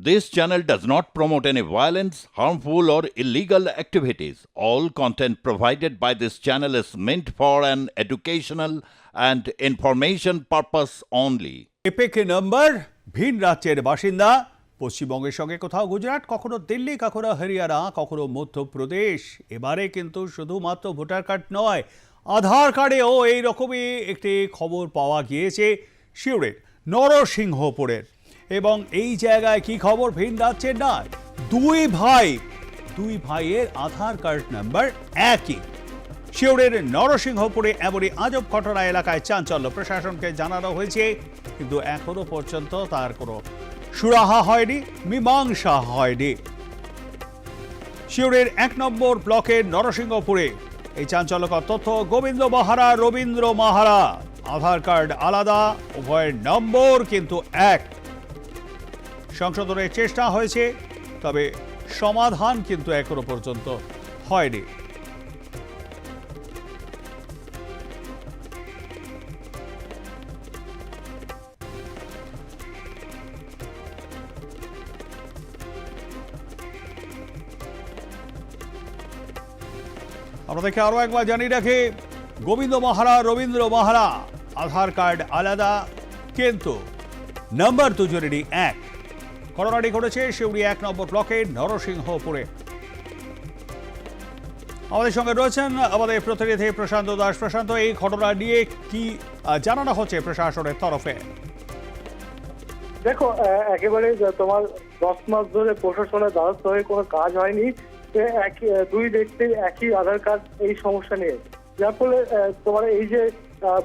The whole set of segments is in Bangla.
This channel does not promote any violence, harmful, or illegal activities. All content provided by this channel is meant for an educational and information purpose only. Epic number ভিন রাজ্যের বাসিন্দা, পশ্চিমবঙ্গের সঙ্গে কোথাও গুজরাট, কখনো দিল্লি, কখনো হরিয়ানা, কখনো মধ্যপ্রদেশ। এবারে কিন্তু শুধুমাত্র ভোটার কার্ড নয়, আধার কার্ডেও এইরকমই একটি খবর পাওয়া গিয়েছে সিউড়ির নরসিংহপুরের। এবং এই জায়গায় কি খবর, ভিন রাজ্যের নয়, দুই ভাইয়ের আধার কার্ড নাম্বার একই। সিউড়ির নরসিংহপুরে এমনই আজব ঘটনা এলাকায় চাঞ্চল্য। প্রশাসনকে জানানো হয়েছে, কিন্তু এখনো পর্যন্ত তার কোনো সুরাহা হয়নি, মীমাংসা হয়নি। সিউড়ির 1 নম্বর ব্লকের নরসিংহপুরে এই চাঞ্চল্যকর তথ্য। গোবিন্দ মাহারা, রবীন্দ্র মাহারা, আধার কার্ড আলাদা, উভয়ের নম্বর কিন্তু এক। সংশোধনের চেষ্টা হয়েছে, তবে সমাধান কিন্তু এখনো পর্যন্ত হয়নি। আপনাদেরকে আরো একবার জানিয়ে রাখি, গোবিন্দ মাহারা, রবীন্দ্র মাহারা, আধার কার্ড আলাদা, কিন্তু নাম্বার দুজনেরই এক। ঘটনাটি ঘটেছে সিউড়ি 1 নম্বর ব্লকের নরসিংহপুরে। আমাদের সঙ্গে রয়েছেন আমাদের প্রতিনিধি প্রশান্ত দাস। প্রশান্ত, এই ঘটনা নিয়ে কি জানানো হচ্ছে প্রশাসনের তরফে? দেখো, একেবারে তোমার 10 মাস ধরে প্রশাসনের দ্বারস্থ হয়ে কোনো কাজ হয়নি। দুই ব্যক্তির একই আধার কার্ড, এই সমস্যা নিয়ে, যার ফলে তোমার এই যে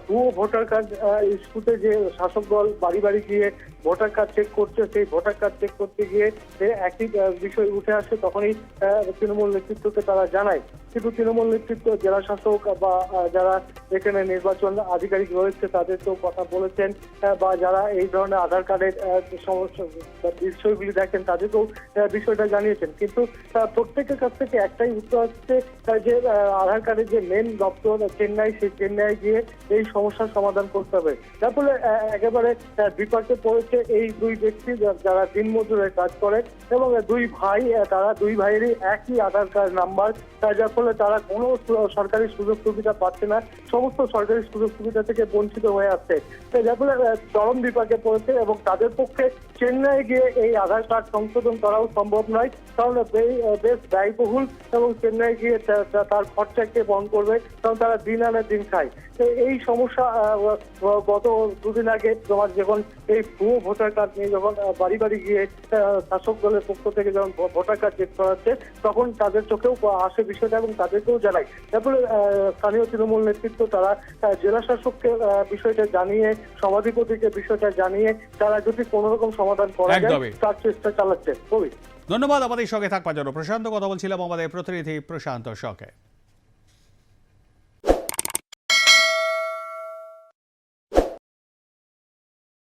ভুয়ো ভোটার কার্ড ইস্যুতে যে শাসক দল বাড়ি বাড়ি গিয়ে ভোটার কার্ড চেক করছে, সেই ভোটার কার্ড চেক করতে গিয়ে একই বিষয় উঠে আসে, তখনই তৃণমূল নেতৃত্বকে তারা জানায়। কিন্তু তৃণমূল নেতৃত্ব, জেলা শাসক বা যারা এখানে নির্বাচন আধিকারিক রয়েছে তাদেরকেও কথা বলেছেন, বা যারা এই ধরনের আধার কার্ডের সমস্যা বিষয়গুলি দেখেন তাদেরকেও বিষয়টা জানিয়েছেন। কিন্তু প্রত্যেকের কাছ থেকে একটাই উত্তর আসছে যে আধার কার্ডের যে মেন দপ্তর চেন্নাই, সেই চেন্নাই গিয়ে এই সমস্যার সমাধান করতে হবে। যার ফলে একেবারে বিপাকে পড়েছে এই দুই ব্যক্তি যারা দিনমজুরের কাজ করে, এবং দুই ভাইয়েরই একই আধার কার্ড নাম্বার, যার ফলে তারা কোনো সরকারি সুযোগ সুবিধা পাচ্ছে না, সমস্ত সরকারি সুযোগ সুবিধা থেকে বঞ্চিত হয়ে আসছে। যার ফলে চরম বিপাকে পড়েছে, এবং তাদের পক্ষে চেন্নাই গিয়ে এই আধার কার্ড সংশোধন করাও সম্ভব নয়, কারণ বেশ ব্যয়বহুল, এবং চেন্নাই গিয়ে তার খরচাকে বহন করবে, কারণ তারা দিন আনে দিন খায়। এই সমস্যা গত দুদিন আগে তোমার যখন এই ভুয়ো ভোটার কার্ড নিয়ে যখন বাড়ি বাড়ি গিয়ে শাসক দলের পক্ষ থেকে যখন ভোটার কার্ড চেক করাচ্ছে, তখন তাদের চোখেও আসে বিষয়টা, এবং তাদেরকেও জানায়। তারপরে স্থানীয় তৃণমূল নেতৃত্ব তারা জেলা শাসককে বিষয়টা জানিয়ে, সভাধিপতিকে বিষয়টা জানিয়ে, তারা যদি কোনো রকম সমাধান করা যায় তার চেষ্টা চালাচ্ছে। ধন্যবাদ আমাদের সঙ্গে থাকবার জন্য প্রশান্ত। কথা বলছিলাম আমাদের প্রতিনিধি প্রশান্ত সঙ্গে।